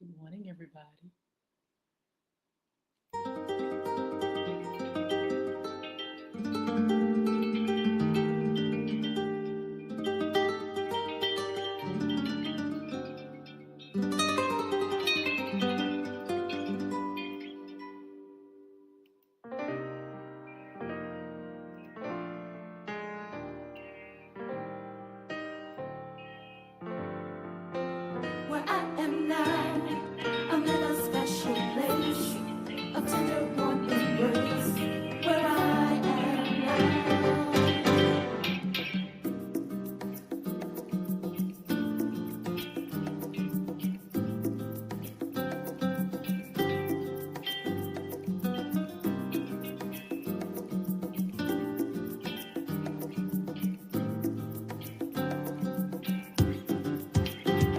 Good morning, everybody. Where I am now, I'm in a special place, a tender warm embrace. Where I am now,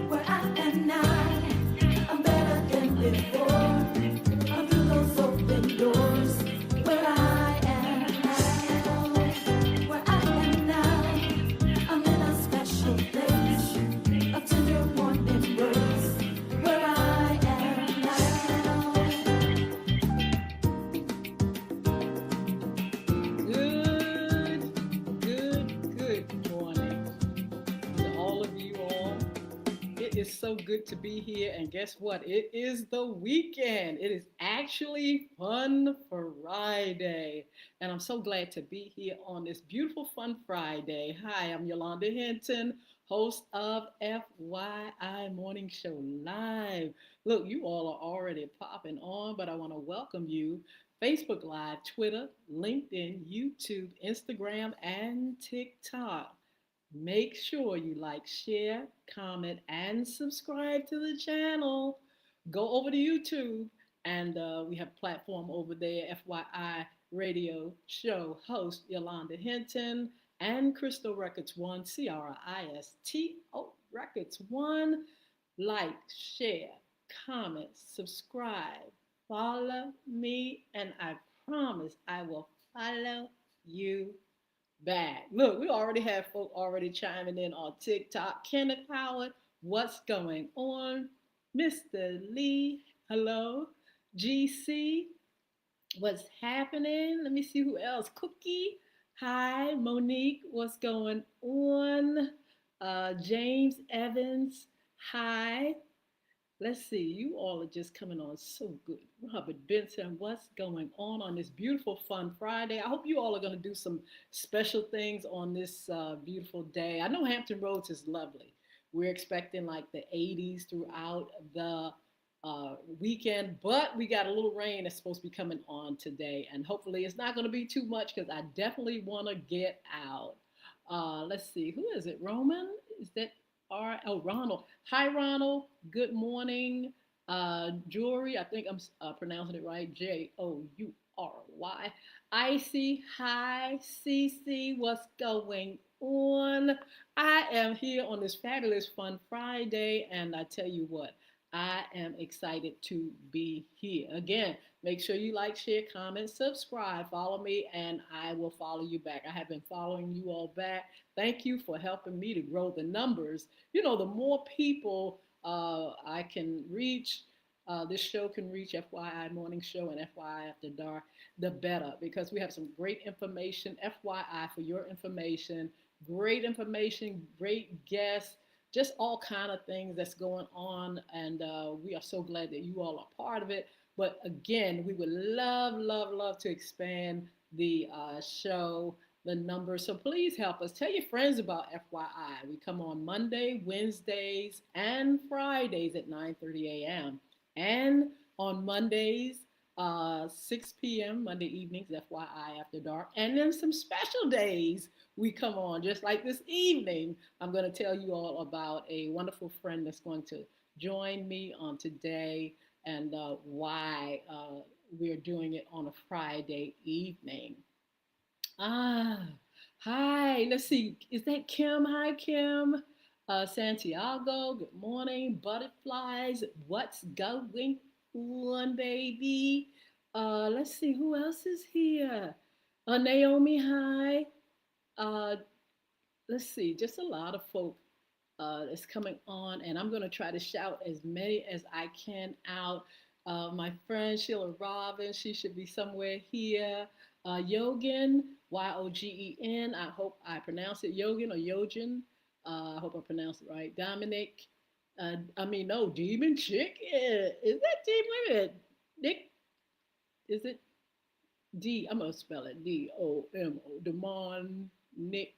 where I am now, I'm better than before. I'm through those open doors. Where I am now, where I am now, I'm in a special place, a tender warm embrace. Where I am now. Good morning to all of you all. It is so good to be here. And guess what? It is the weekend. It is actually Fun Friday. And I'm so glad to be here on this beautiful Fun Friday. Hi, I'm Yolanda Hinton, host of FYI Morning Show Live. Look, you all are already popping on, but I want to welcome you. Facebook Live, Twitter, LinkedIn, YouTube, Instagram, and TikTok. Make sure you like, share, comment, and subscribe to the channel. Go over to YouTube, and we have a platform over there, FYI Radio Show host Yolanda Hinton and Crystal Records One, Cristo Records One. Like, share, comment, subscribe, follow me, and I promise I will follow you back. Look, we already have folk already chiming in on TikTok. Kenneth Howard, what's going on? Mr. Lee, hello. GC, what's happening? Let me see who else. Cookie, hi. Monique, what's going on? James Evans, hi. Let's see, you all are just coming on so good. Robert Benson, what's going on this beautiful Fun Friday? I hope you all are going to do some special things on this beautiful day. I know Hampton Roads is lovely. We're expecting like the 80s throughout the weekend, but we got a little rain that's supposed to be coming on today, and hopefully it's not going to be too much because I definitely want to get out. Let's see, who is it? Roman? Is that Ronald? Hi, Ronald. Good morning. Jory, I think I'm pronouncing it right. Jory. Icy, hi. CC, what's going on? I am here on this fabulous Fun Friday, and I tell you what, I am excited to be here. Again, make sure you like, share, comment, subscribe, follow me, and I will follow you back. I have been following you all back. Thank you for helping me to grow the numbers. You know, the more people I can reach, this show can reach, FYI Morning Show and FYI After Dark, the better, because we have some great information. FYI, for your information, great guests, just all kind of things that's going on, and we are so glad that you all are part of it. But again, we would love to expand the show, the numbers. So please help us. Tell your friends about FYI. We come on Monday, Wednesdays, and Fridays at 9:30 a.m. And on Mondays, 6 p.m. Monday evenings, FYI After Dark. And then some special days we come on, just like this evening. I'm going to tell you all about a wonderful friend that's going to join me on today, and why we're doing it on a Friday evening. Ah, hi. Let's see. Is that Kim? Hi, Kim. Santiago, good morning. Butterflies, what's going on, baby? Let's see. Who else is here? Naomi, hi. Uh, let's see. Just a lot of folk. that's coming on, and I'm going to try to shout as many as I can out. My friend Sheila Robbins, she should be somewhere here. Yogan, Yogen. I hope I pronounce it Yogan or Yogen. I hope I pronounced it right. Dominic, no, Demon Chicken. Is that Demon? Wait a minute. Nick, is it D? I'm going to spell it Domo. Demon, Nick,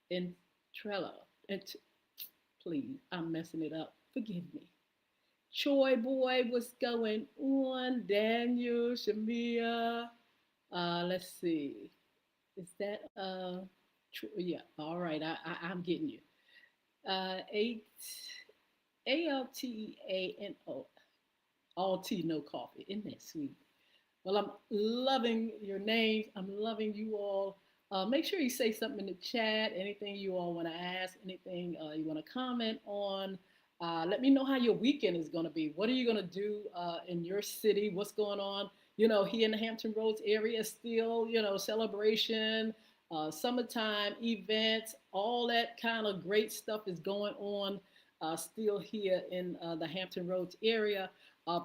and Trella. And please, I'm messing it up. Forgive me. Choi boy, what's going on? Daniel, Shamia. Let's see. Is that yeah? All right, I'm getting you. Eight ALTEANO. All tea, no coffee. Isn't that sweet? Well, I'm loving your names. I'm loving you all. Make sure you say something in the chat, anything you all want to ask, anything you want to comment on. Let me know how your weekend is going to be. What are you going to do in your city? What's going on? Here in the Hampton Roads area, still, celebration, summertime events, all that kind of great stuff is going on still here in the Hampton Roads area.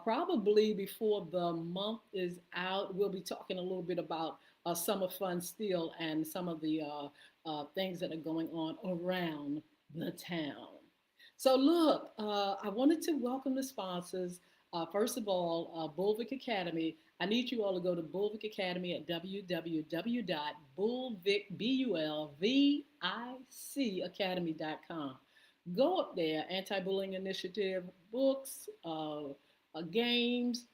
Probably before the month is out, we'll be talking a little bit about summer fun still and some of the things that are going on around the town. So, look, I wanted to welcome the sponsors. First of all, Bulvic Academy. I need you all to go to Bulvic Academy at www.bulvic.academy.com. Go up there, anti-bullying initiative, books, games,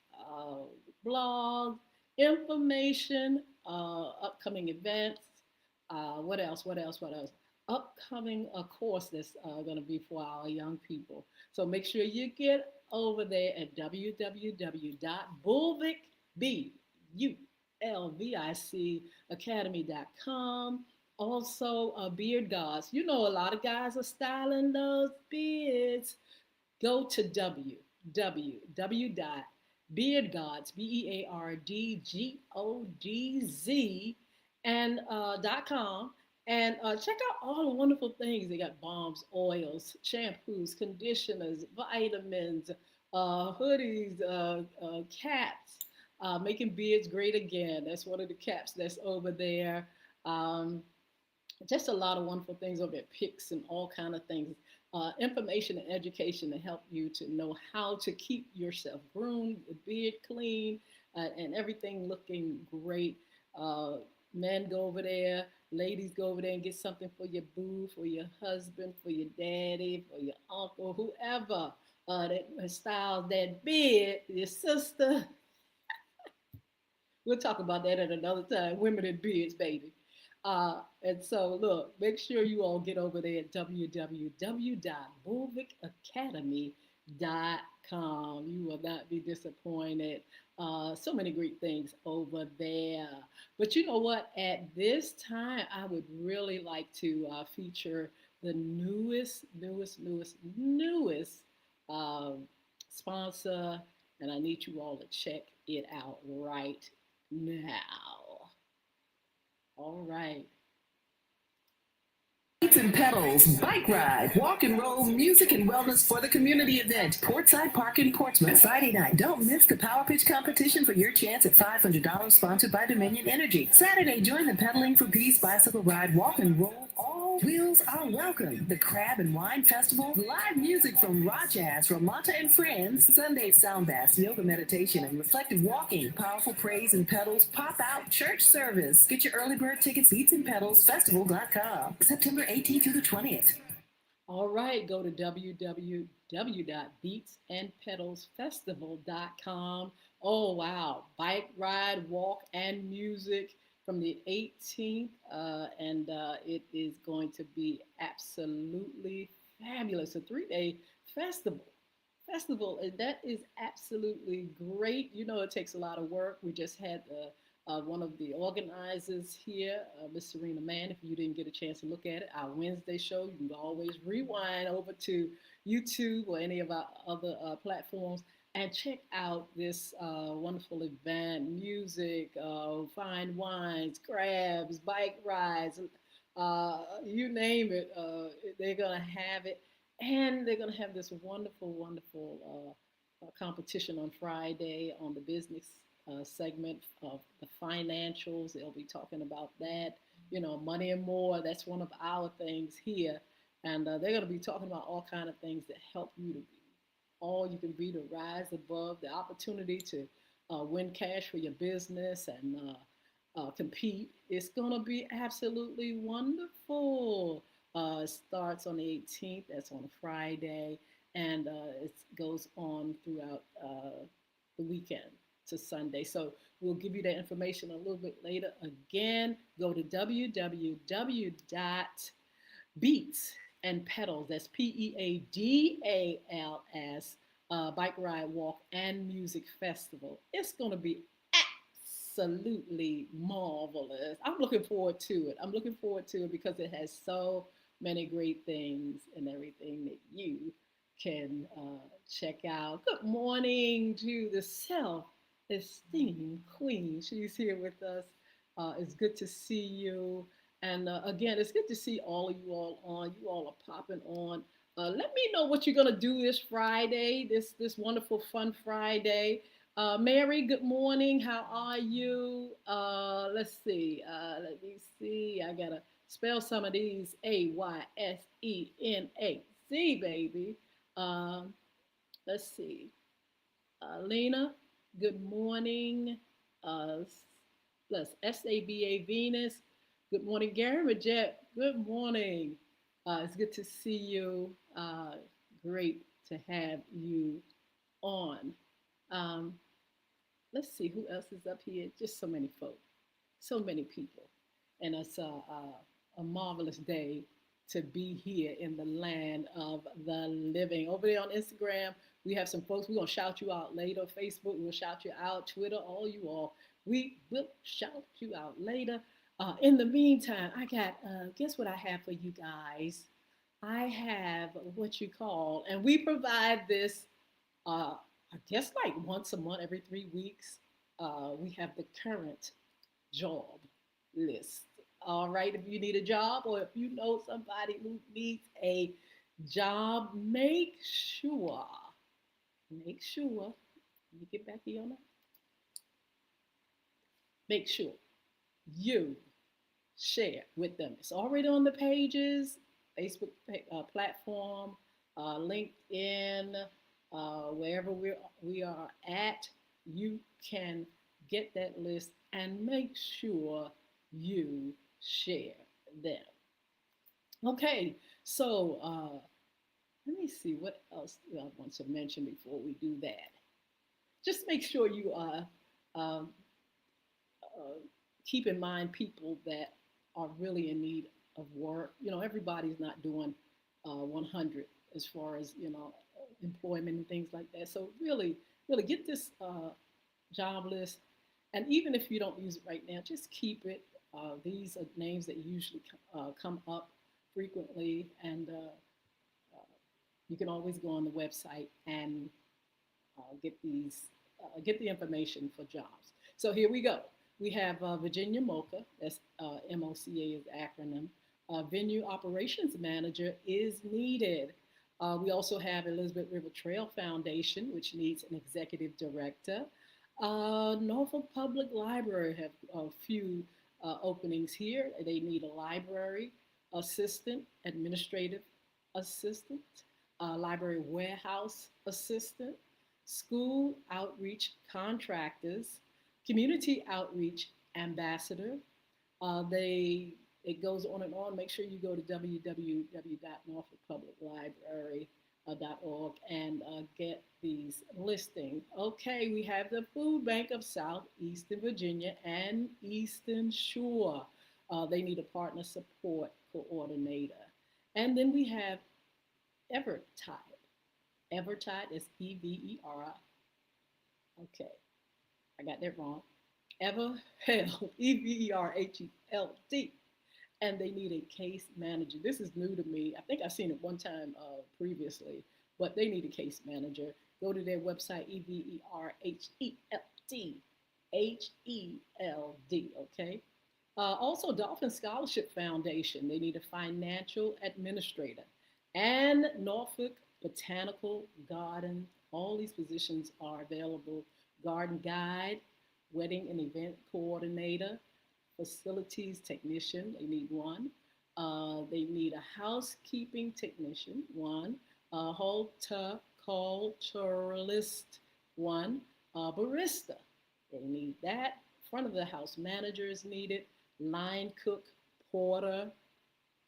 blogs, information, upcoming events. What else? What else? What else? Upcoming course that's going to be for our young people. So make sure you get over there at www.bulvic academy.com. Also, beard gods. You know, a lot of guys are styling those beards. Go to www.beardgods, BEARDGODZ, and .com. And check out all the wonderful things. They got balms, oils, shampoos, conditioners, vitamins, hoodies, caps, making beards great again. That's one of the caps that's over there. Um, just a lot of wonderful things over there, pics and all kind of things. Information and education to help you to know how to keep yourself groomed, the beard clean, and everything looking great. Uh, Men go over there, ladies go over there and get something for your boo, for your husband, for your daddy, for your uncle, whoever that styles that beard, your sister. We'll talk about that at another time. Women and beards, baby. And so, look, make sure you all get over there at www.bulvicacademy.com. You will not be disappointed. So many great things over there. But you know what? At this time, I would really like to feature the newest um, sponsor, and I need you all to check it out right now. All right. Beats and pedals, bike ride, walk and roll, music and wellness for the community event. Portside Park in Portsmouth, Friday night. Don't miss the Power Pitch competition for your chance at $500 sponsored by Dominion Energy. Saturday, join the Pedaling for Peace bicycle ride, walk and roll. All wheels are welcome. The Crab and Wine Festival, live music from Raw Jazz, Ramanta and Friends, Sunday sound baths, yoga meditation, and reflective walking. Powerful praise and pedals, pop out church service. Get your early bird tickets, beatsandpedalsfestival.com. September 18th through the 20th. All right, go to www.beatsandpedalsfestival.com. Oh, wow. Bike ride, walk, and music from the 18th. And it is going to be absolutely fabulous. A 3-day festival. And that is absolutely great. You know, it takes a lot of work. We just had one of the organizers here, Miss Serena Mann. If you didn't get a chance to look at it, our Wednesday show, you can always rewind over to YouTube or any of our other platforms and check out this wonderful event, music, fine wines, crabs, bike rides, You name it, they're gonna have it, and they're gonna have this wonderful, wonderful competition on Friday on the business segment of the financials. They'll be talking about that, money and more. That's one of our things here, and they're gonna be talking about all kind of things that help you to be all you can be to rise above the opportunity to win cash for your business and compete. It's going to be absolutely wonderful. It starts on the 18th, that's on a Friday, and it goes on throughout the weekend to Sunday. So we'll give you that information a little bit later. Again, go to www.beats and pedals. That's Peadals. Bike ride, walk, and music festival. It's going to be absolutely marvelous. I'm looking forward to it. I'm looking forward to it because it has so many great things and everything that you can check out. Good morning to the self esteemed queen. She's here with us. It's good to see you. And again, it's good to see all of you all on. You all are popping on. Let me know what you're gonna do this Friday, this wonderful fun Friday. Mary, good morning. How are you? Let's see. Let me see. I gotta spell some of these. Aysenaz, baby. Um, let's see. Lena, good morning. Uh, plus SABA Venus. Good morning, Gary Majette. Good morning. It's good to see you. Great to have you on. Um, let's see who else is up here. Just so many folk, so many people, and it's a marvelous day to be here in the land of the living. Over there on Instagram, we have some folks. We're gonna shout you out later. Facebook, we'll shout you out. Twitter, all you all, we will shout you out later. In the meantime, I got guess what I have for you guys. I have what you call, and we provide this I guess like once a month, every 3 weeks, we have the current job list. All right, if you need a job or if you know somebody who needs a job, make sure, let me get back here on that. Make sure you share with them. It's already on the pages, Facebook platform, LinkedIn, wherever we are at. You can get that list and make sure you share them. Okay, so let me see what else do I want to mention before we do that. Just make sure you um, uh, keep in mind people that are really in need of work. Everybody's not doing 100 as far as employment and things like that. So really, really get this job list, and even if you don't use it right now, just keep it. These are names that usually come up frequently, and you can always go on the website and get the information for jobs. So here we go. We have Virginia Mocha, that's MOCA is the acronym. Venue operations manager is needed. We also have Elizabeth River Trail Foundation, which needs an executive director. Norfolk Public Library have a few openings here. They need a library assistant, administrative assistant, library warehouse assistant, school outreach contractors, community outreach ambassador. It goes on and on. Make sure you go to www.norfolkpubliclibrary.org and get these listings. Okay, we have the Food Bank of Southeastern Virginia and Eastern Shore. They need a partner support coordinator. And then we have Evertide. Evertide is Everi. Okay, I got that wrong. Everheld, Everheld, and they need a case manager. This is new to me. I think I've seen it one time previously, but they need a case manager. Go to their website, Everheld, okay? Also, Dolphin Scholarship Foundation, they need a financial administrator. And Norfolk Botanical Garden, all these positions are available. Garden guide, wedding and event coordinator, facilities technician, they need one. They need a housekeeping technician, one. A horticulturalist, one. A barista, they need that. Front of the house manager is needed. Line cook, porter,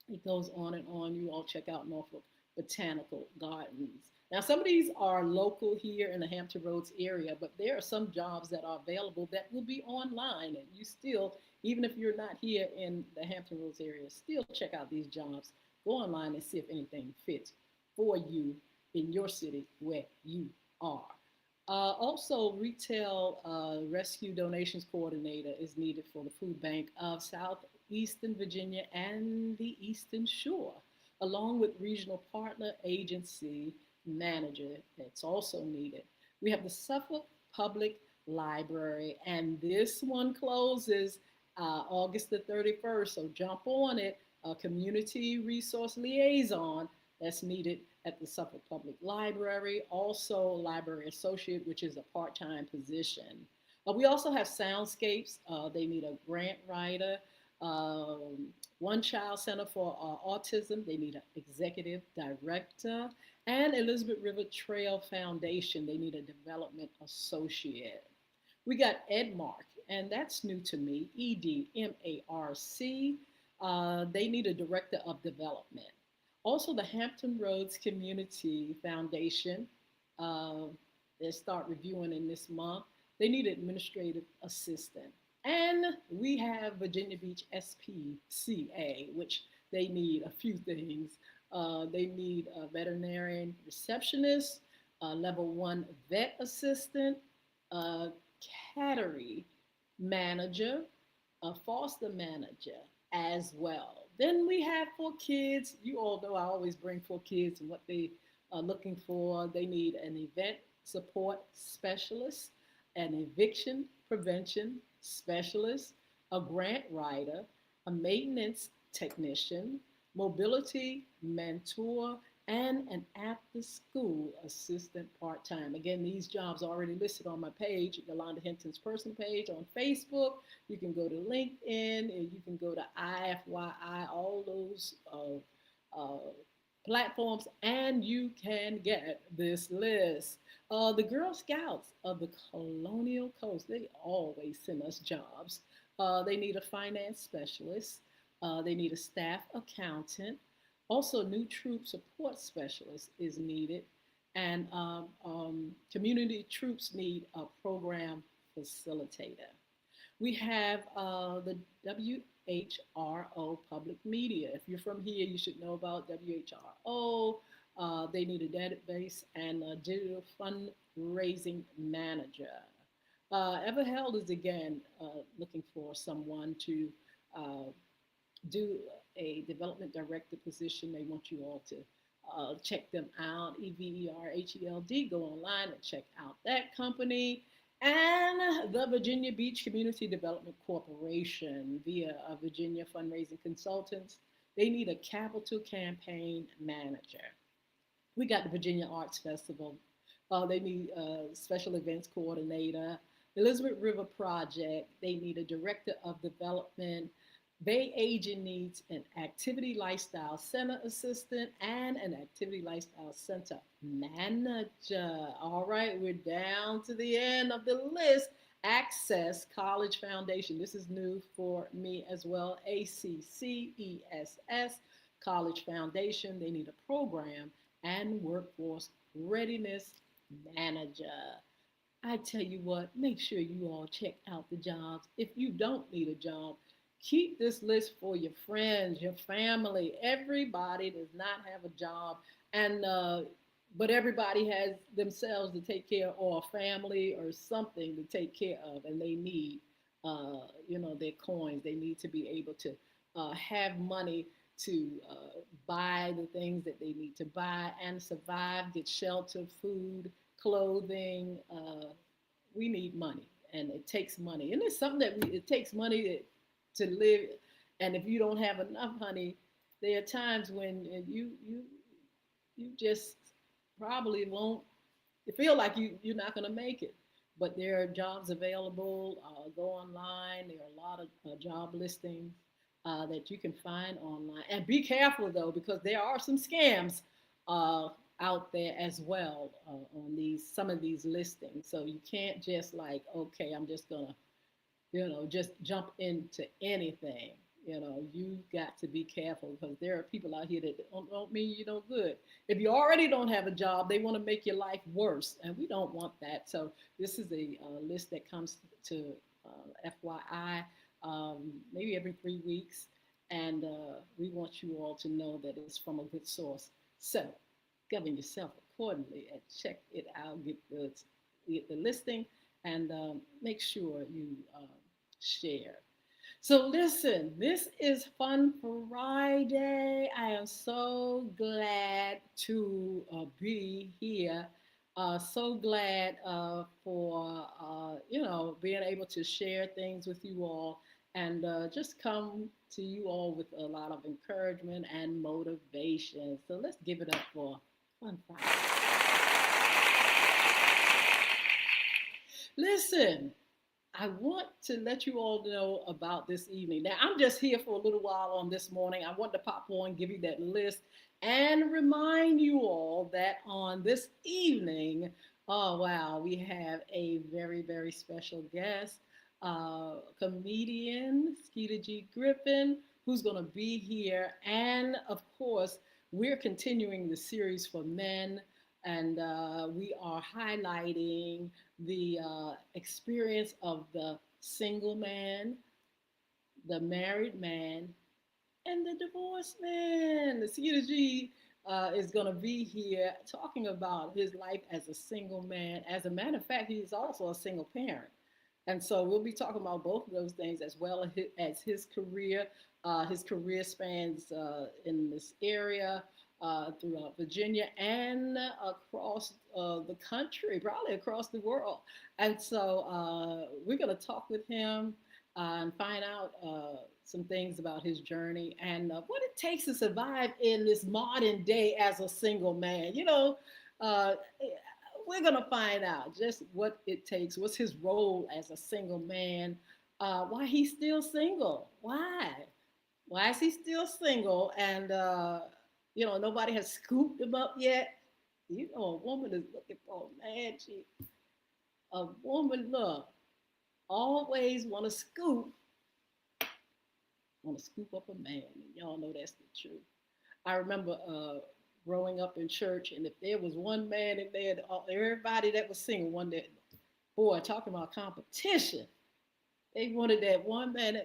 it goes on and on. You all check out Norfolk Botanical Gardens. Now, some of these are local here in the Hampton Roads area, but there are some jobs that are available that will be online. And you still, even if you're not here in the Hampton Roads area, still check out these jobs. Go online and see if anything fits for you in your city where you are. Also, retail rescue donations coordinator is needed for the food bank of Southeastern Virginia and the Eastern Shore, along with regional partner agency manager that's also needed. We have the Suffolk Public Library, and this one closes August the 31st, so jump on it. A community resource liaison that's needed at the Suffolk Public Library, also library associate, which is a part-time position. We also have soundscapes. They need a grant writer, one child center for autism. They need an executive director, and Elizabeth River Trail Foundation. They need a development associate. We got Edmark, and that's new to me. EDMARC. They need a director of development. Also, the Hampton Roads Community Foundation, uh, they start reviewing in this month. They need an administrative assistant. And we have Virginia Beach SPCA, which they need a few things. They need a veterinarian receptionist, a level one vet assistant, a cattery manager, a foster manager as well. Then we have for kids, you all know I always bring for kids and what they are looking for. They need an event support specialist, an eviction prevention specialist, a grant writer, a maintenance technician, mobility mentor, and an after school assistant part time. Again, these jobs are already listed on my page, Yolanda Hinton's personal page on Facebook. You can go to LinkedIn and you can go to IFYI, all those platforms, and you can get this list. The Girl Scouts of the Colonial Coast, they always send us jobs. They need a finance specialist, they need a staff accountant. Also, new troop support specialist is needed, and community troops need a program facilitator. We have the WHRO Public Media. If you're from here, you should know about WHRO. They need a database and a digital fundraising manager. Everheld is again looking for someone to uh, do a development director position. They want you all to check them out. EVERHELD. Go online and check out that company. And the Virginia Beach Community Development Corporation via Virginia Fundraising Consultants. They need a capital campaign manager. We got the Virginia Arts Festival. They need a special events coordinator. Elizabeth River Project, they need a director of development. Bay Agent needs an activity lifestyle center assistant and an activity lifestyle center manager. All right, we're down to the end of the list. Access College Foundation. This is new for me as well. ACCESS College Foundation. They need a program and workforce readiness manager. I tell you what, make sure you all check out the jobs. If you don't need a job, keep this list for your friends, your family. Everybody does not have a job, and but everybody has themselves to take care of, or a family, or something to take care of, and they need, their coins. They need to be able to have money to buy the things that they need to buy and survive, get shelter, food, clothing. We need money, and it takes money, and it's something that it takes money to live. And if you don't have enough, honey, there are times when you just probably won't. You feel like you're not going to make it. But there are jobs available. Go online. There are a lot of job listings that you can find online. And be careful though, because there are some scams uh, out there as well on these some of these listings. So you can't just like, okay, I'm just gonna just jump into anything. You got to be careful because there are people out here that don't mean you no good. If you already don't have a job, they want to make your life worse, and we don't want that. So this is a list that comes to FYI, maybe every 3 weeks, and we want you all to know that it's from a good source. So govern yourself accordingly and check it out. Get the listing and make sure you share. So listen, this is Fun Friday. I am so glad to be here. So glad for being able to share things with you all and just come to you all with a lot of encouragement and motivation. So let's give it up for Fun Friday. Listen, I want to let you all know about this evening. Now, I'm just here for a little while on this morning. I want to pop on, give you that list, and remind you all that on this evening, oh wow, we have a very, very special guest, comedian Skeeter G. Griffin, who's going to be here. And of course, we're continuing the series for men, and we are highlighting the experience of the single man, the married man, and the divorced man. The CG is going to be here talking about his life as a single man. As a matter of fact, he's also a single parent. And so we'll be talking about both of those things as well as his career. His career spans in this area throughout Virginia and across the country, probably across the world. And so we're going to talk with him and find out some things about his journey and what it takes to survive in this modern day as a single man. Uh, we're going to find out just what it takes, what's his role as a single man, why he's still single. Why? Why is he still single? And, nobody has scooped him up yet. A woman is looking for a man. A woman, look, always want to scoop up a man. And y'all know that's the truth. I remember growing up in church, and if there was one man in there, everybody that was single, boy, talking about competition. They wanted that one man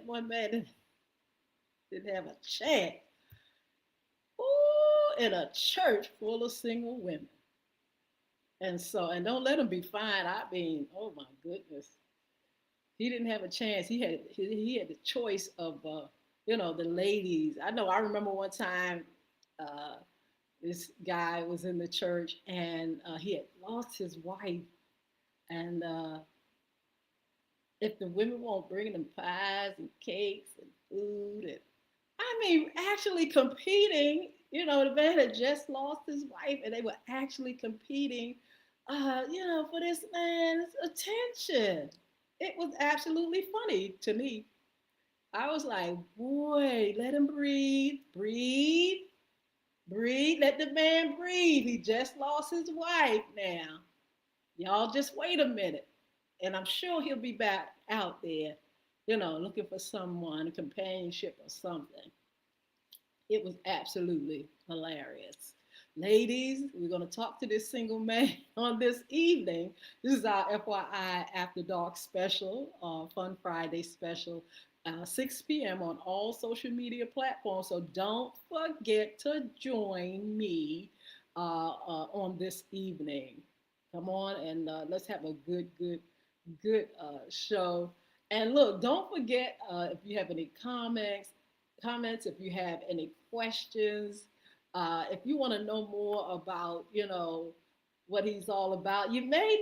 didn't have a chance. Ooh, in a church full of single women. And don't let him be fine. I mean, oh my goodness. He didn't have a chance. He had the choice of the ladies. I remember one time uh, this guy was in the church and he had lost his wife, and if the women won't bring him pies and cakes and food, and I mean actually competing. The man had just lost his wife, and they were actually competing, for this man's attention. It was absolutely funny to me. I was like, boy, let him breathe, breathe, breathe. Let the man breathe. He just lost his wife now. Y'all just wait a minute. And I'm sure he'll be back out there, looking for someone, companionship or something. It was absolutely hilarious. Ladies, we're going to talk to this single man on this evening. This is our FYI After Dark special, Fun Friday special, 6 p.m. on all social media platforms. So don't forget to join me on this evening. Come on and let's have a good show. And look, don't forget if you have any comments, if you have any questions, if you want to know more about, what he's all about. You may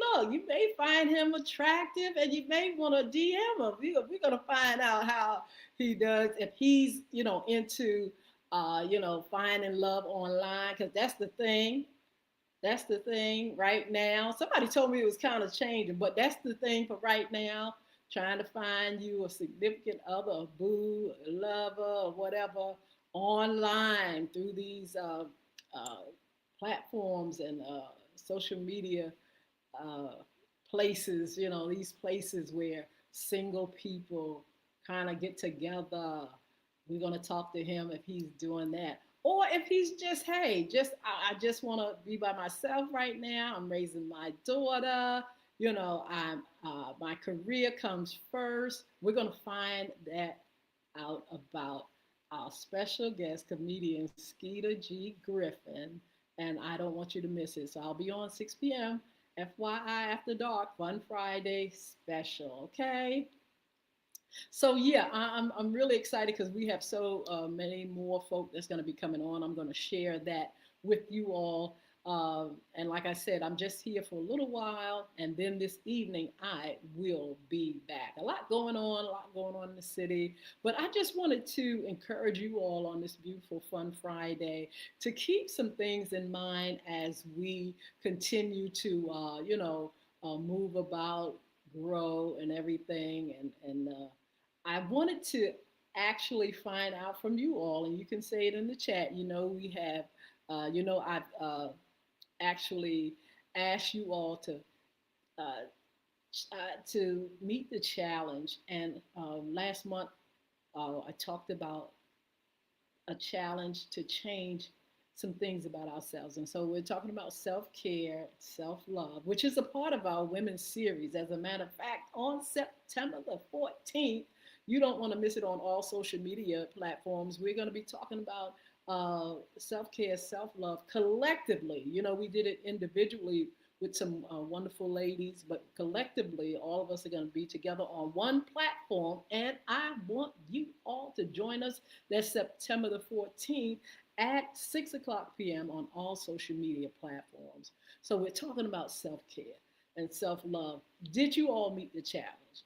find him attractive, and you may want to DM him. We're gonna find out how he does if he's into finding love online, because that's the thing. That's the thing right now. Somebody told me it was kind of changing, but that's the thing for right now. Trying to find you a significant other, a boo, a lover, or whatever, online through these uh, platforms and social media uh, places, these places where single people kind of get together. We're going to talk to him if he's doing that. Or if he's just, hey, I just want to be by myself right now. I'm raising my daughter. I'm my career comes first. We're gonna find that out about our special guest comedian Skeeter G. Griffin, and I don't want you to miss it. So I'll be on 6 p.m. FYI After Dark, Fun Friday special. Okay. So yeah, I'm really excited because we have so many more folk that's going to be coming on. I'm going to share that with you all. And like I said, I'm just here for a little while, and then this evening I will be back. A lot going on in the city. But I just wanted to encourage you all on this beautiful, fun Friday to keep some things in mind as we continue to, move about, grow, and everything, and I wanted to actually find out from you all, and you can say it in the chat. We have, I've actually asked you all uh, to meet the challenge. And last month, I talked about a challenge to change some things about ourselves. And so we're talking about self care, self love, which is a part of our women's series. As a matter of fact, on September the 14th, you don't want to miss it on all social media platforms. We're going to be talking about self care, self love collectively. We did it individually with some wonderful ladies, but collectively, all of us are going to be together on one platform. And I want you all to join us. That's September the 14th at 6 o'clock p.m. on all social media platforms. So we're talking about self care and self love. Did you all meet the challenge?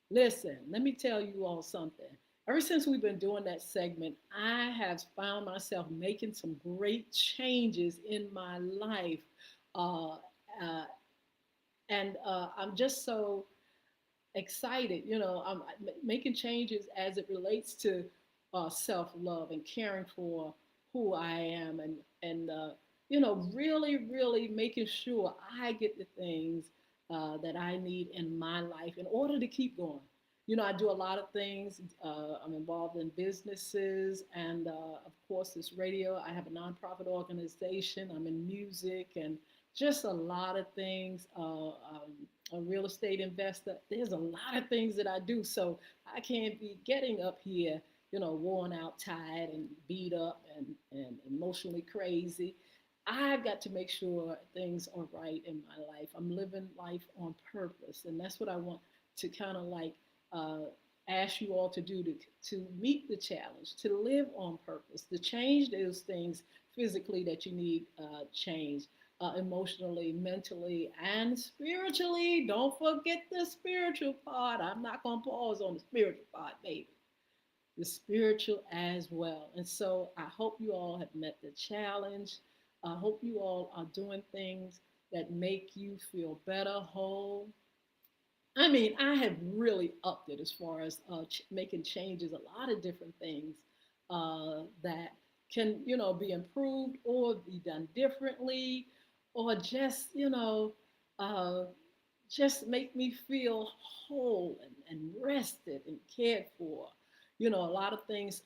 Listen, let me tell you all something. Ever since we've been doing that segment, I have found myself making some great changes in my life. Uh, uh, and I'm just so excited. I'm making changes as it relates to self love and caring for who I am, and really, really making sure I get the things that I need in my life in order to keep going. I do a lot of things. I'm involved in businesses, and of course, this radio. I have a nonprofit organization. I'm in music and just a lot of things. A real estate investor. There's a lot of things that I do, so I can't be getting up here, worn out, tired, and beat up, and emotionally crazy. I've got to make sure things are right in my life. I'm living life on purpose, and that's what I want to kind of like uh, ask you all to do to meet the challenge, to live on purpose, to change those things physically that you need change, emotionally, mentally, and spiritually. Don't forget the spiritual part. I'm not going to pause on the spiritual part, baby. The spiritual as well. And so I hope you all have met the challenge. I hope you all are doing things that make you feel better, whole. I mean, I have really upped it as far as making changes, a lot of different things that can, be improved or be done differently, or uh, just make me feel whole and rested and cared for. A lot of things,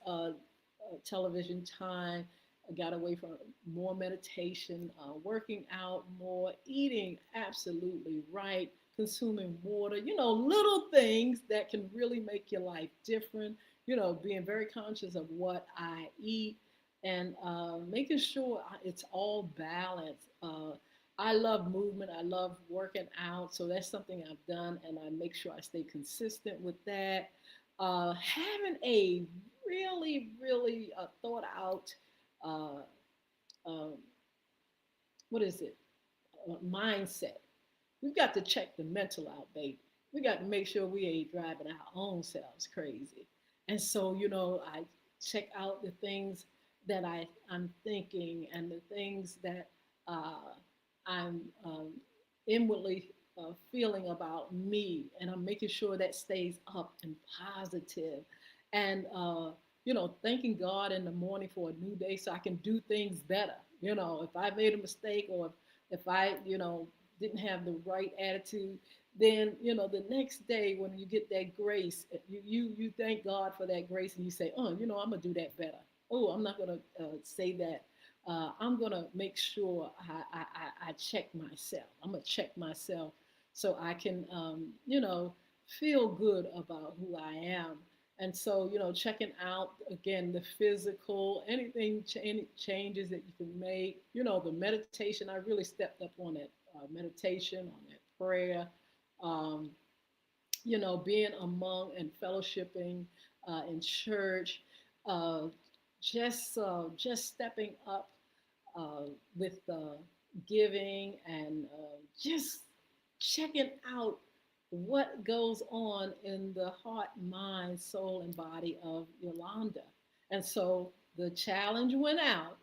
television time, I got away from more meditation, working out more, eating absolutely right, consuming water, little things that can really make your life different, being very conscious of what I eat and making sure it's all balanced. I love movement. I love working out. So that's something I've done, and I make sure I stay consistent with that. Having a really, really thought out, uh, um, what is it? mindset. We've got to check the mental out, baby. We got to make sure we ain't driving our own selves crazy. And so, I check out the things that I'm thinking and the things that uh, I'm inwardly feeling about me. And I'm making sure that stays up and positive. And, thanking God in the morning for a new day so I can do things better. If I made a mistake or if I, didn't have the right attitude, then the next day when you get that grace, you thank God for that grace and you say, oh, I'm gonna do that better. Oh, I'm not gonna say that. I'm gonna make sure I check myself. I'm gonna check myself so I can feel good about who I am. And so, checking out again the physical, any changes that you can make, the meditation. I really stepped up on that meditation, on that prayer, um, being among and fellowshipping in church, uh, just stepping up uh, with giving and just checking out what goes on in the heart, mind, soul, and body of Yolanda. And so the challenge went out.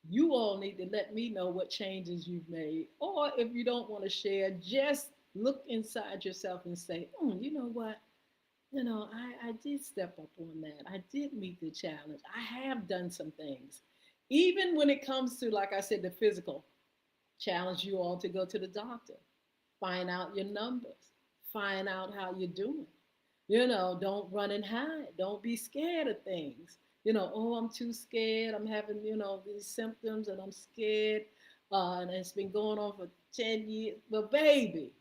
You all need to let me know what changes you've made. Or if you don't want to share, just look inside yourself and say, you know what? I did step up on that. I did meet the challenge. I have done some things. Even when it comes to, like I said, the physical, challenge you all to go to the doctor, find out your numbers, find out how you're doing. Don't run and hide. Don't be scared of things. Oh, I'm too scared. I'm having, these symptoms and I'm scared. And it's been going on for 10 years. But, baby,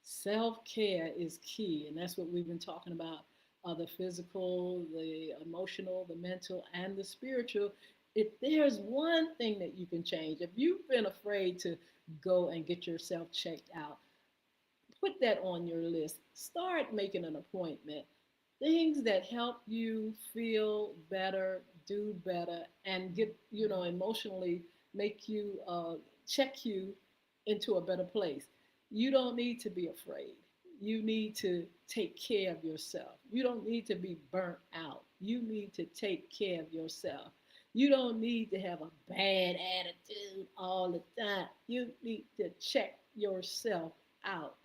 self care is key. And that's what we've been talking about the physical, the emotional, the mental, and the spiritual. If there's one thing that you can change, if you've been afraid to go and get yourself checked out, put that on your list. Start making an appointment. Things that help you feel better, do better, and get, emotionally make you, check you into a better place. You don't need to be afraid. You need to take care of yourself. You don't need to be burnt out. You need to take care of yourself. You don't need to have a bad attitude all the time. You need to check yourself out.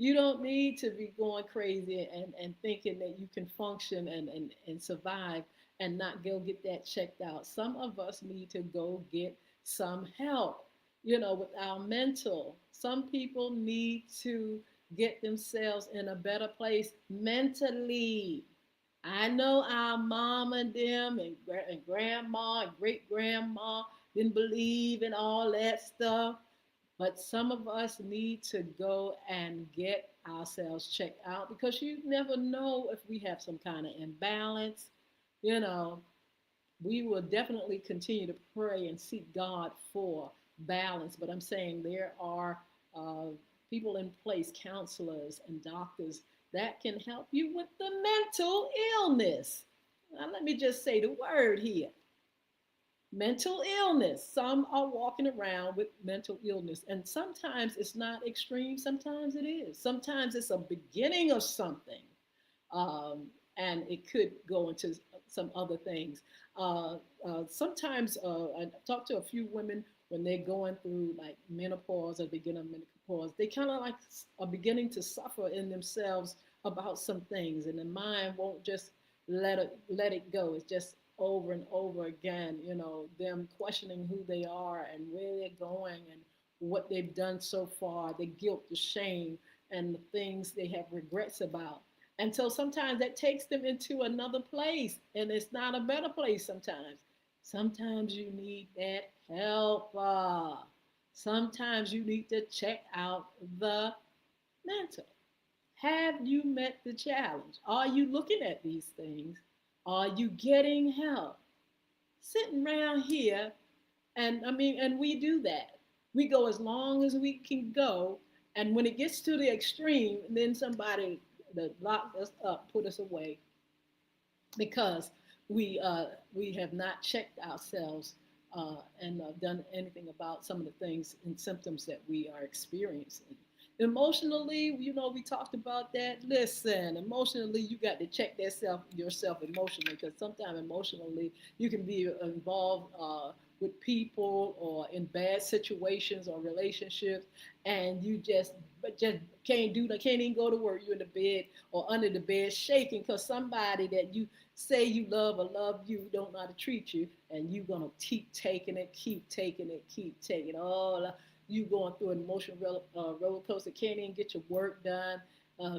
You don't need to be going crazy and thinking that you can function and survive and not go get that checked out. Some of us need to go get some help, with our mental. Some people need to get themselves in a better place mentally. I know our mom and them and grandma and great grandma didn't believe in all that stuff. But some of us need to go and get ourselves checked out because you never know if we have some kind of imbalance. You know, we will definitely continue to pray and seek God for balance. But I'm saying there are uh, people in place, counselors and doctors that can help you with the mental illness. Now, let me just say the word here, mental illness. Some are walking around with mental illness, and sometimes it's not extreme, sometimes it is. Sometimes it's a beginning of something, um, and it could go into some other things. Sometimes I talk to a few women when they're going through like menopause or beginning of menopause. They kind of like are beginning to suffer in themselves about some things, and the mind won't just let it go. It's just over and over again. Them questioning who they are and where they're going and what they've done so far, the guilt, the shame, and the things they have regrets about. And so sometimes that takes them into another place, and it's not a better place sometimes. Sometimes you need that helper. Sometimes you need to check out the mental. Have you met the challenge? Are you looking at these things? Are you getting help? Sitting around here, and and we do that. We go as long as we can go, and when it gets to the extreme, then somebody that locked us up, put us away because we have not checked ourselves and done anything about some of the things and symptoms that we are experiencing. Emotionally, we talked about that. Listen, emotionally, you got to check that yourself emotionally, because sometimes emotionally you can be involved with people or in bad situations or relationships, and you just can't even go to work. You're in the bed or under the bed shaking because somebody that you say you love or love you don't know how to treat you, and you're gonna keep taking it, keep taking it, keep taking it. All you going through an emotional roller coaster, can't even get your work done,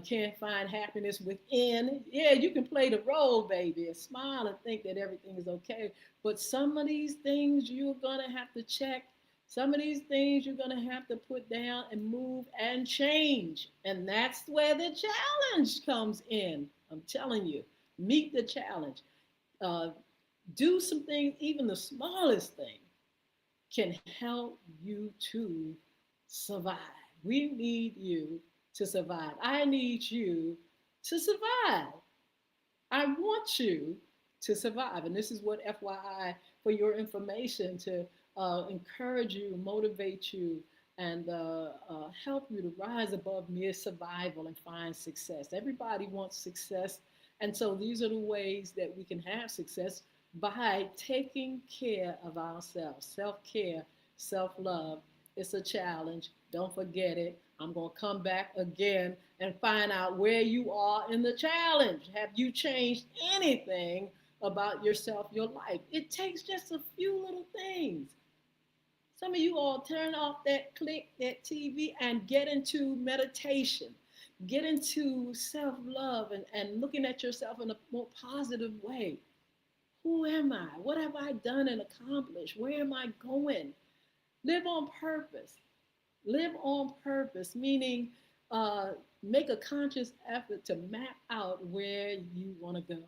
can't find happiness within. Yeah, you can play the role, baby, and smile and think that everything is okay. But some of these things you're gonna have to check. Some of these things you're gonna have to put down and move and change. And that's where the challenge comes in. I'm telling you, meet the challenge. Uh, do some things, even the smallest thing can help you to survive. We need you to survive. I need you to survive. I want you to survive. And this is what FYI for your information to encourage you, motivate you, and help you to rise above mere survival and find success. Everybody wants success. And so these are the ways that we can have success by taking care of ourselves. Self care, self love. It's a challenge. Don't forget it. I'm going to come back again and find out where you are in the challenge. Have you changed anything about yourself, your life? It takes just a few little things. Some of you all turn off that click, that TV, and get into meditation. Get into self love and looking at yourself in a more positive way. Who am I? What have I done and accomplished? Where am I going? Live on purpose. Live on purpose, meaning make a conscious effort to map out where you want to go.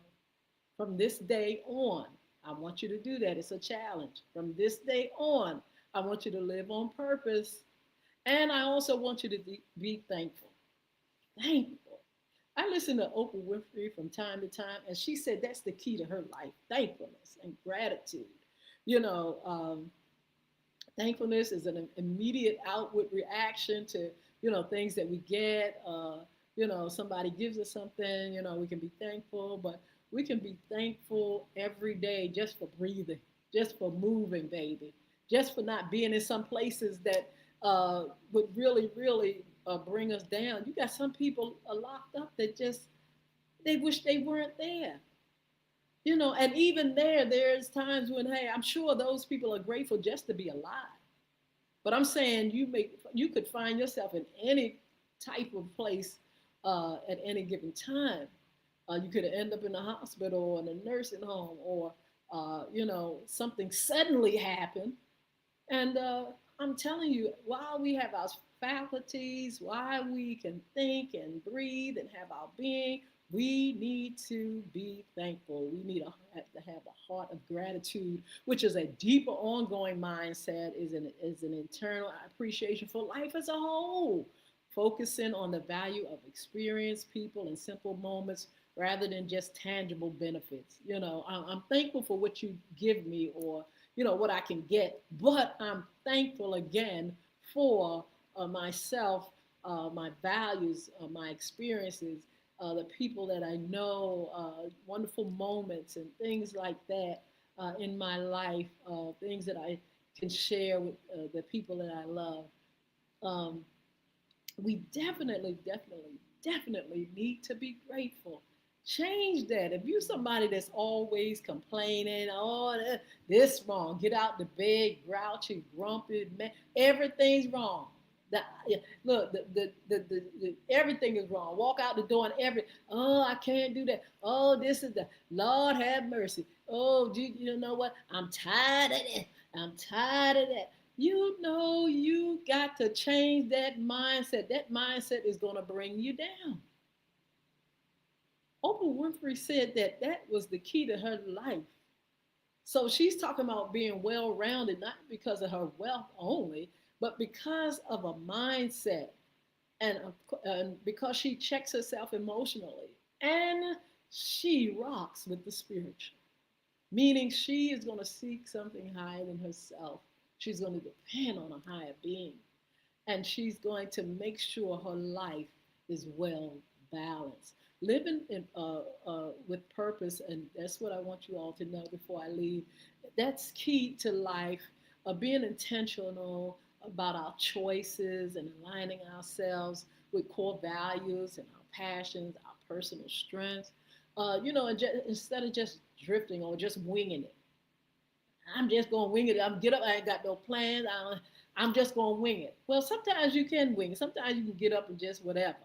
From this day on, I want you to do that. It's a challenge. From this day on, I want you to live on purpose. And I also want you to be thankful. Thankful. I listen to Oprah Winfrey from time to time, and she said that's the key to her life: thankfulness and gratitude. You know, thankfulness is an immediate outward reaction to things that we get. Somebody gives us something. We can be thankful, but we can be thankful every day just for breathing, just for moving, baby, just for not being in some places that would really bring us down. You got some people locked up that just they wish they weren't there. And even there's times when, hey, I'm sure those people are grateful just to be alive. But I'm saying you could find yourself in any type of place at any given time. You could end up in a hospital or in a nursing home, or something suddenly happen. And I'm telling you, while we have our faculties, while we can think and breathe and have our being, we need to be thankful. We need to have a heart of gratitude, which is a deeper, ongoing mindset, is an internal appreciation for life as a whole, focusing on the value of experience, people, and simple moments rather than just tangible benefits. I'm thankful for what you give me, or what I can get, but I'm thankful again for myself, my values, my experiences, the people that I know, wonderful moments and things like that in my life, things that I can share with the people that I love. Um, we definitely need to be grateful. Change that. If you're somebody that's always complaining, oh, this wrong, get out the bed, grouchy, grumpy, man, everything's wrong. Yeah, look, everything is wrong. Walk out the door and oh, I can't do that. Oh, this is the Lord have mercy. Oh, do you know what? I'm tired of that. I'm tired of that. You got to change that mindset. That mindset is going to bring you down. Oprah Winfrey said that was the key to her life. So she's talking about being well rounded, not because of her wealth only, but because of a mindset, and because she checks herself emotionally, and she rocks with the spiritual. meaning she is going to seek something higher than herself. She's going to depend on a higher being, and she's going to make sure her life is well balanced. Living with purpose, and that's what I want you all to know before I leave. That's key to life. Being intentional about our choices and aligning ourselves with core values and our passions, our personal strengths. And instead of just drifting or just winging it. I'm just gonna wing it. I'm get up. I ain't got no plans. I'm just gonna wing it. Well, sometimes you can wing it. Sometimes you can get up and just whatever.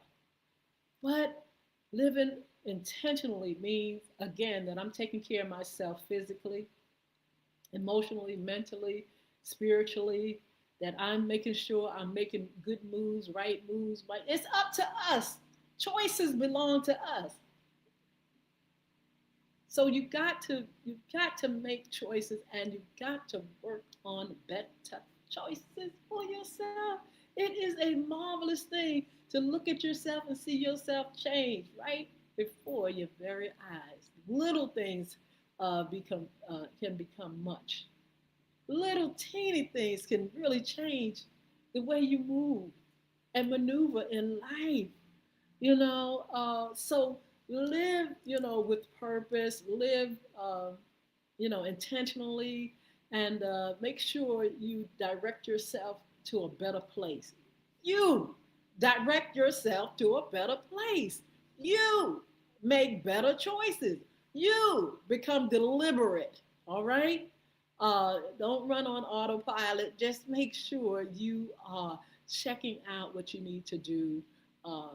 But living intentionally means again that I'm taking care of myself physically, emotionally, mentally, spiritually. That I'm making sure I'm making good moves, right moves. Right. It's up to us. Choices belong to us. So you got to make choices, and you got to work on better choices for yourself. It is a marvelous thing to look at yourself and see yourself change right before your very eyes. Little things become can become much. Little teeny things can really change the way you move and maneuver in life. So live, with purpose, live, intentionally, and make sure you direct yourself to a better place. You direct yourself to a better place. You make better choices. You become deliberate. All right. Don't run on autopilot. Just make sure you are checking out what you need to do uh,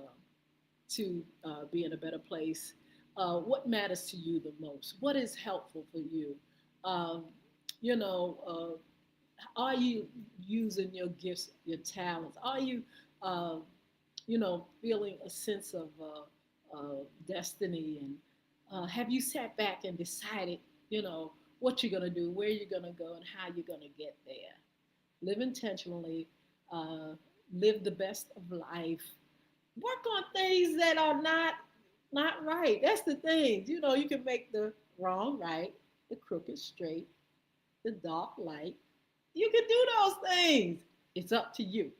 to be in a better place. What matters to you the most? What is helpful for you? Um, you know, are you using your gifts, your talents? Are you, uh, feeling a sense of destiny? And have you sat back and decided, what you're going to do, where you're going to go, and how you're going to get there? Live intentionally, uh, live the best of life, work on things that are not right. That's the thing. You can make the wrong right, the crooked straight, the dark light. You can do those things. It's up to you.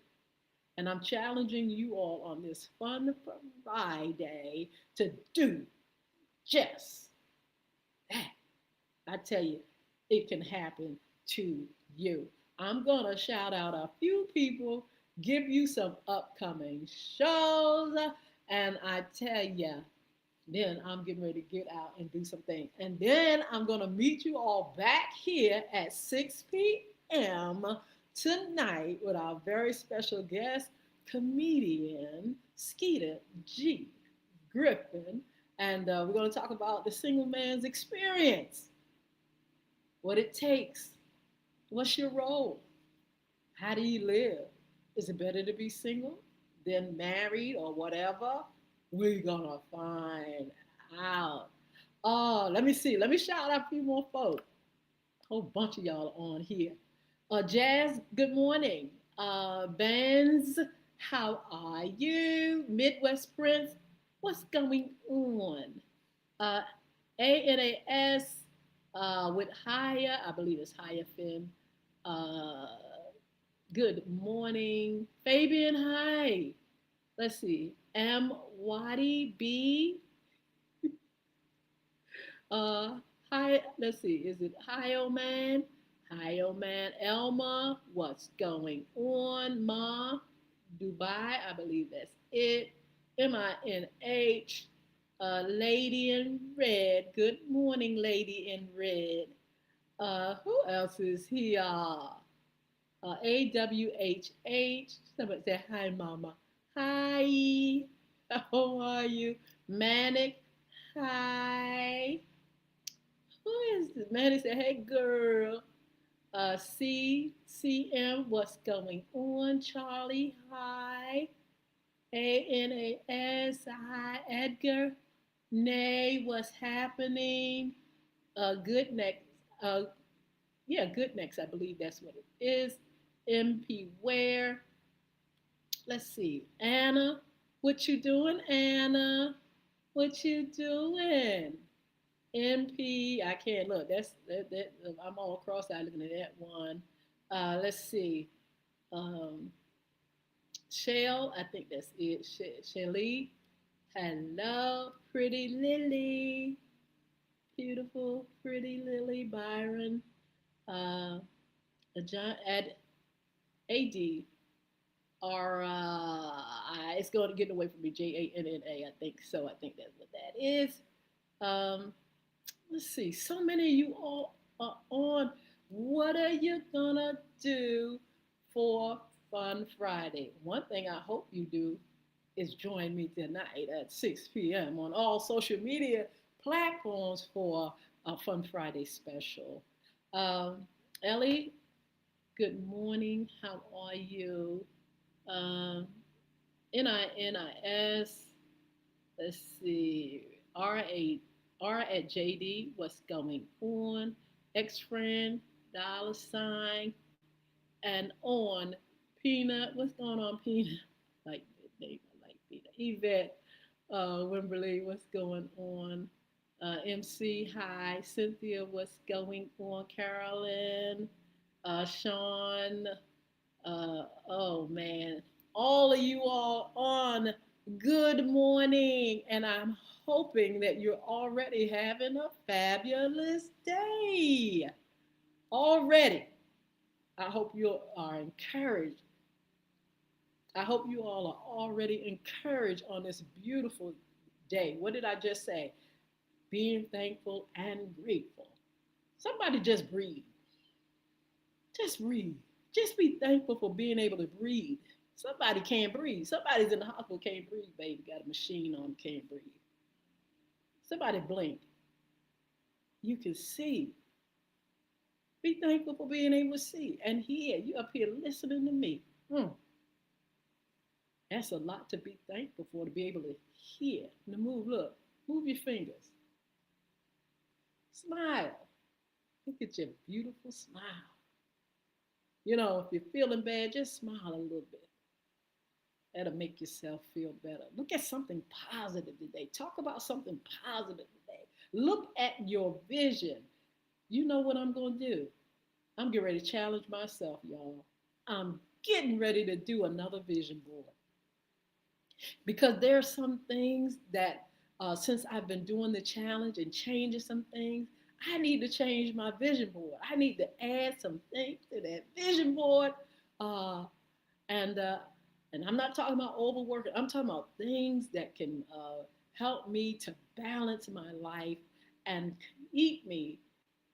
And I'm challenging you all on this fun Friday to do just that. I tell you, it can happen to you. I'm going to shout out a few people, give you some upcoming shows, and I tell you, then I'm getting ready to get out and do some things. And then I'm going to meet you all back here at 6 p.m. tonight with our very special guest, comedian Skeeter G. Griffin. And we're going to talk about the single man's experience, what it takes, what's your role, how do you live? Is it better to be single than married or whatever? We're going to find out. Oh, let me see. Let me shout out a few more folks. A whole bunch of y'all on here. Jazz, good morning. Benz, how are you? Midwest Prince, what's going on? Uh, ANAS with Haya, I believe it's Haya Finn. Uh, good morning. Fabian, hi. Let's see. M. Wadi B. Hi, let's see. Is it Hio Man? Hio Man. Elma, what's going on? Ma, Dubai, I believe that's it. MINH, Lady in Red. Good morning, Lady in Red. Who else is here? AWHH. Somebody say hi, Mama. Hi. How are you? Manic. Hi. Who is this? Manic said, hey, girl. CM, what's going on? Charlie, hi. ANAS, hi. Edgar, Nay, what's happening? Good next. Yeah, good next. I believe that's what it is. MP Ware. Let's see. Anna, what you doing, Anna? What you doing? NP, I can't look. That I'm all cross-eyed looking at that one. Let's see. Um, Shell, I think that's it. Shelly. Hello, pretty Lily. Beautiful, pretty Lily Byron. Uh, John at AD are it's going to get away from me. JANNA. I think so. I think that's what that is. Um, let's see. So many of you all are on. What are you gonna do for Fun Friday? One thing I hope you do is join me tonight at 6 p.m. on all social media platforms for a Fun Friday special. Um, Ellie, good morning. How are you? Um, NINIS, let's see, R at JD, what's going on? X friend, dollar sign, and on Peanut, what's going on, Peanut? Like name, I like Peanut. Yvette, Wimberly, what's going on? MC, hi. Cynthia, what's going on? Carolyn, Sean, oh man, all of you all on good morning, and I'm hoping that you're already having a fabulous day. Already, I hope you are encouraged. I hope you all are already encouraged on this beautiful day. What did I just say? Being thankful and grateful. Somebody just breathe. Just breathe. Just be thankful for being able to breathe. Somebody can't breathe. Somebody's in the hospital, can't breathe, baby. Got a machine on, can't breathe. Somebody blink. You can see. Be thankful for being able to see and hear. You up here listening to me. That's a lot to be thankful for, to be able to hear. And to move, look, move your fingers. Smile. Look at your beautiful smile. You know, if you're feeling bad, just smile a little bit. That'll make yourself feel better. Look at something positive today. Talk about something positive today. Look at your vision. You know what I'm going to do? I'm getting ready to challenge myself, y'all. I'm getting ready to do another vision board because there are some things that since I've been doing the challenge and changing some things, I need to change my vision board. I need to add some things to that vision board. Uh, and uh, and I'm not talking about overworking. I'm talking about things that can help me to balance my life and keep me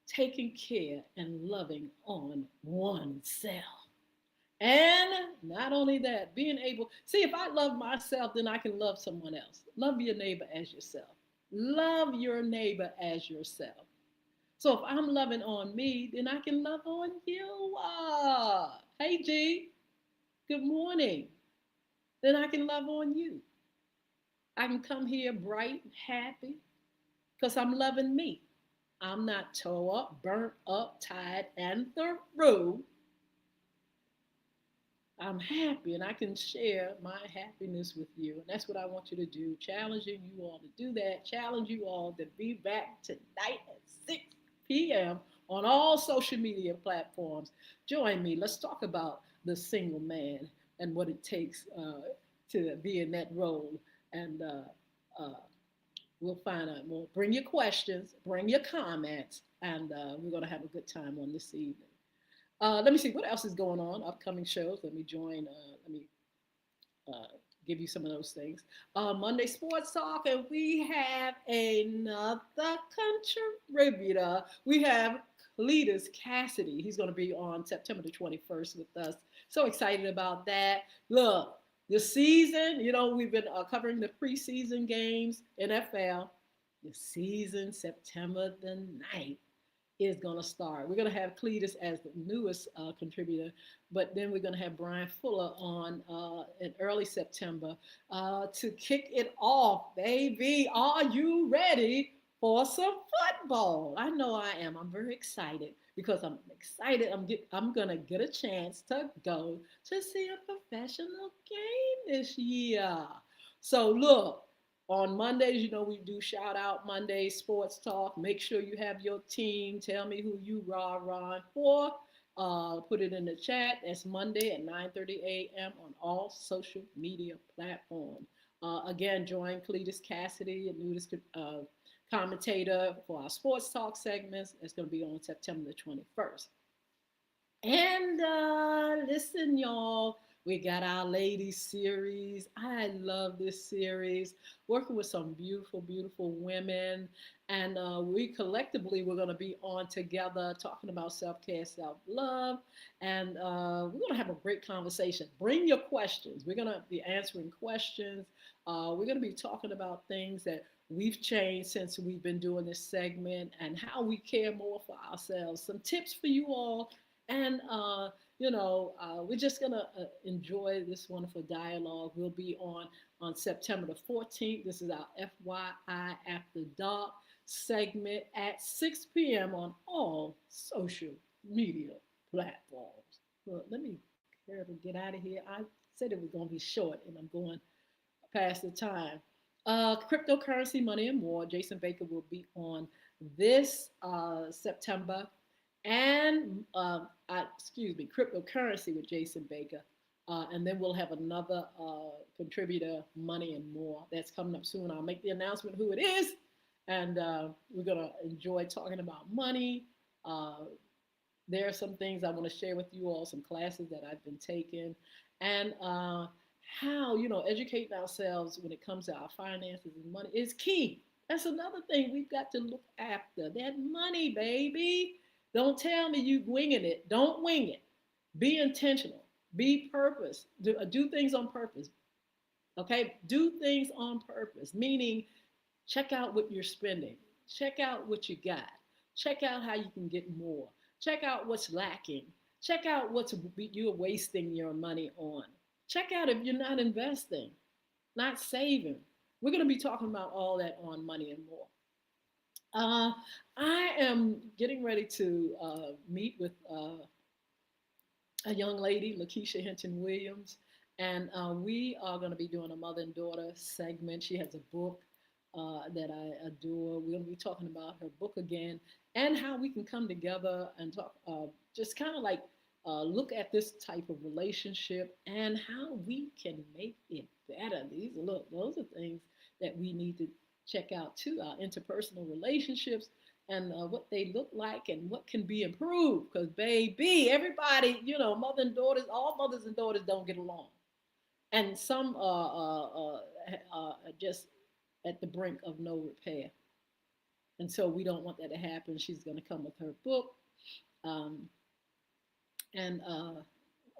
taking care and loving on oneself. And not only that, being able, see, if I love myself, then I can love someone else. Love your neighbor as yourself. Love your neighbor as yourself. So if I'm loving on me, then I can love on you. Hey, G, good morning. Then I can love on you. I can come here bright, happy, because I'm loving me. I'm not tore up, burnt up, tired, and through. I'm happy and I can share my happiness with you. And that's what I want you to do. Challenging you all to do that. Challenge you all to be back tonight at 6 p.m. on all social media platforms. Join me. Let's talk about the single man and what it takes to be in that role. And uh, we'll find out more. Bring your questions, bring your comments, and we're going to have a good time on this evening. Let me see what else is going on. Upcoming shows. Let me join. Let me uh, give you some of those things. Monday Sports Talk, and we have another contributor. We have Cletus Cassidy. He's going to be on September the 21st with us. So excited about that. Look, the season, you know, we've been covering the preseason games, NFL. The season, September the 9th is going to start. We're going to have Cletus as the newest contributor, but then we're going to have Brian Fuller on in early September to kick it off. Baby, are you ready for some football? I know I am. I'm very excited because I'm excited. I'm going to get a chance to go to see a professional game this year. So look, On Mondays, we do shout out Monday sports talk. Make sure you have your team. Tell me who you rah for. Put it in the chat. That's Monday at 9:30 a.m. on all social media platforms. Again, join Cletus Cassidy, a nudist commentator for our sports talk segments. It's going to be on September the 21st. And listen, y'all, we got our ladies series. I love this series, working with some beautiful, beautiful women. And we collectively, we're going to be on together talking about self care, self love. And we're going to have a great conversation. Bring your questions. We're going to be answering questions. We're going to be talking about things that we've changed since we've been doing this segment and how we care more for ourselves. Some tips for you all, and we're just gonna enjoy this wonderful dialogue. We'll be on September the 14th. This is our FYI After Dark segment at 6 p.m. on all social media platforms. Well, let me carefully get out of here. I said it was gonna be short, and I'm going past the time. Cryptocurrency, money, and more. Jason Baker will be on this September, and cryptocurrency with Jason Baker. And then we'll have another contributor, money and more. That's coming up soon. I'll make the announcement who it is, and we're gonna enjoy talking about money. Uh, there are some things I want to share with you all, some classes that I've been taking, and how educating ourselves when it comes to our finances and money is key. That's another thing we've got to look after. That money, baby. Don't tell me you winging it. Don't wing it. Be intentional. Be purpose. Do things on purpose. Okay? Do things on purpose, meaning check out what you're spending. Check out what you got. Check out how you can get more. Check out what's lacking. Check out what you're wasting your money on. Check out if you're not investing, not saving. We're going to be talking about all that on Money and More. I am getting ready to meet with a young lady, Lakeisha Hinton Williams, and we are going to be doing a mother and daughter segment. She has a book that I adore. We're going to be talking about her book again and how we can come together and talk, just kind of like look at this type of relationship and how we can make it better. Those are things that we need to check out too, our interpersonal relationships and what they look like and what can be improved. Because baby, everybody, mother and daughters, all mothers and daughters don't get along, and some are just at the brink of no repair. And so we don't want that to happen. She's going to come with her book. Um, and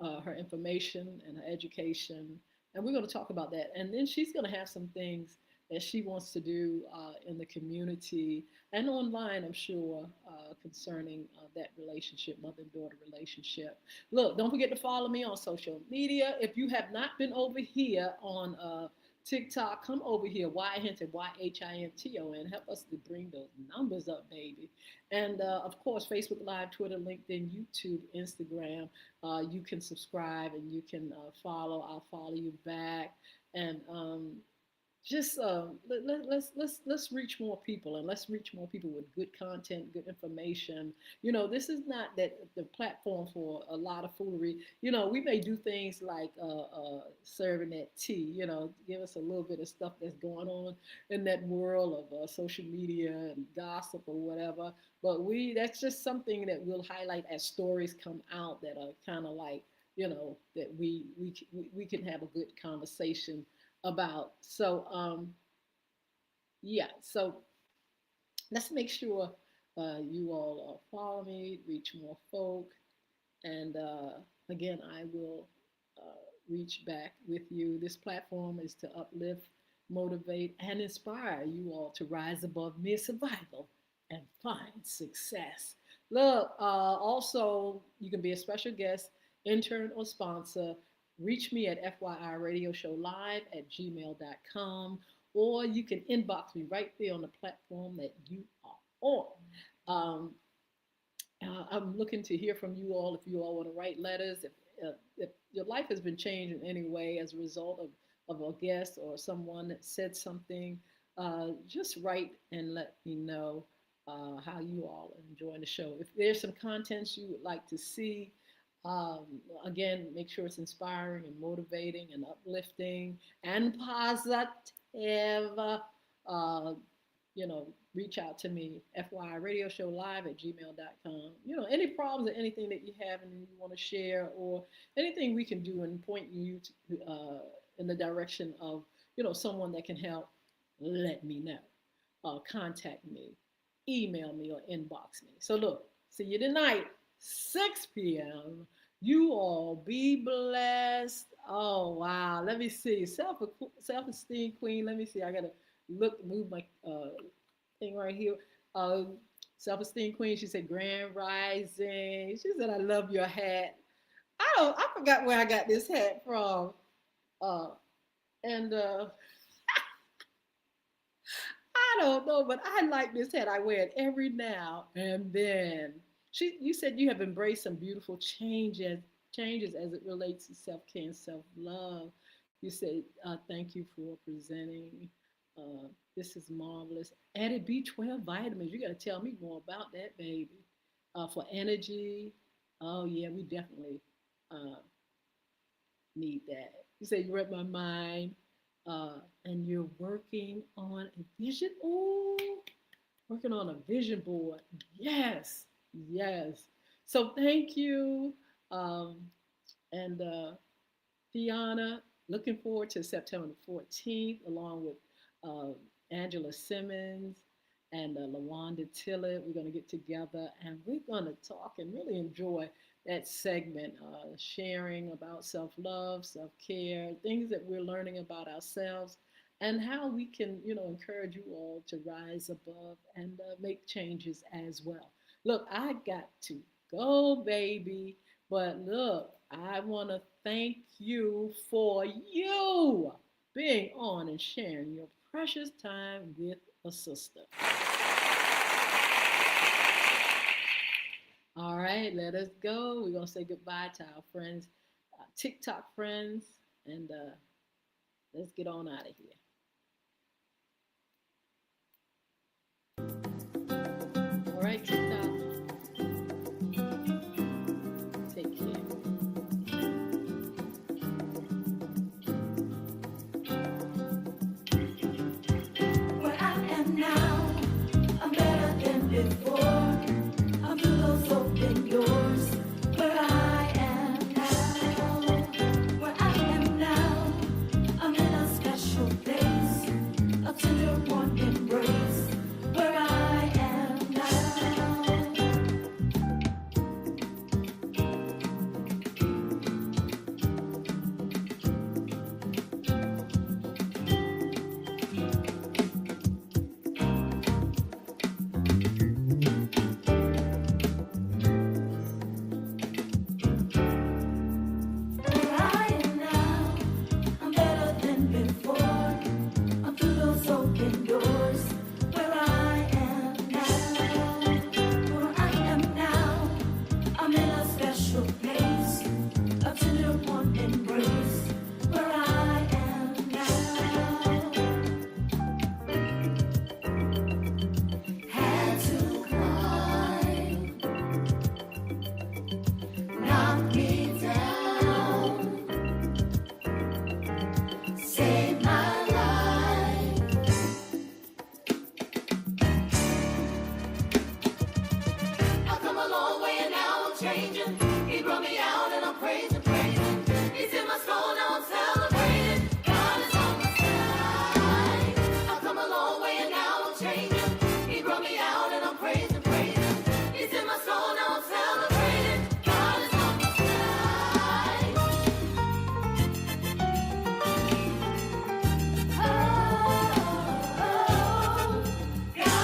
her information and her education. And we're going to talk about that. And then she's going to have some things that she wants to do in the community and online, I'm sure, concerning that relationship, mother and daughter relationship. Look, don't forget to follow me on social media. If you have not been over here on TikTok, come over here, Y Hinton, YHINTON. Help us to bring those numbers up, baby. And of course, Facebook Live, Twitter, LinkedIn, YouTube, Instagram. You can subscribe and you can follow. I'll follow you back. And just let's reach more people, and let's reach more people with good content, good information. This is not that the platform for a lot of foolery. We may do things like serving that tea. Give us a little bit of stuff that's going on in that world of social media and gossip or whatever. But that's just something that we'll highlight as stories come out that are kind of like that we can have a good conversation about. So so let's make sure you all follow me, reach more folk, and again, I will reach back with you. This platform is to uplift, motivate, and inspire you all to rise above mere survival and find success. Look, also, you can be a special guest, intern, or sponsor. Reach me at FYIRadiosHowLive@gmail.com, or you can inbox me right there on the platform that you are on. I'm looking to hear from you all if you all want to write letters, if your life has been changed in any way as a result of of a guest or someone that said something, just write and let me know how you all are enjoying the show. If there's some contents you would like to see, um, again, make sure it's inspiring and motivating and uplifting and positive. Uh, Reach out to me, FYI Radio Show Live at gmail.com. Any problems or anything that you have and you want to share, or anything we can do and point you in the direction of, someone that can help, let me know. Contact me, email me, or inbox me. So look, see you tonight, 6 p.m. You all be blessed. Oh wow, let me see. Self esteem queen. Let me see. I gotta move my thing right here. Uh, Self-esteem queen. She said grand rising. She said I love your hat. I forgot where I got this hat from. Uh, and I don't know, but I like this hat. I wear it every now and then. You said you have embraced some beautiful changes as it relates to self-care and self-love. You said, thank you for presenting. This is marvelous. Added B12 vitamins. You got to tell me more about that, baby. For energy. Oh, yeah, we definitely uh, need that. You say you read my mind, and you're working on a vision. Ooh, working on a vision board. Yes, yes. So thank you. Um, and Fiona, looking forward to September the 14th, along with uh, Angela Simmons and Lawanda Tillett. We're going to get together and we're going to talk and really enjoy that segment, sharing about self love, self care, things that we're learning about ourselves, and how we can, encourage you all to rise above and make changes as well. Look, I got to go, baby. But look, I want to thank you for you being on and sharing your precious time with a sister. All right, let us go. We're going to say goodbye to our friends, TikTok friends, and let's get on out of here. All right, TikTok, take care. Where I am now, I'm better than before. I'm through those open doors. Where I am now, where I am now, I'm in a special place, a tender warm embrace.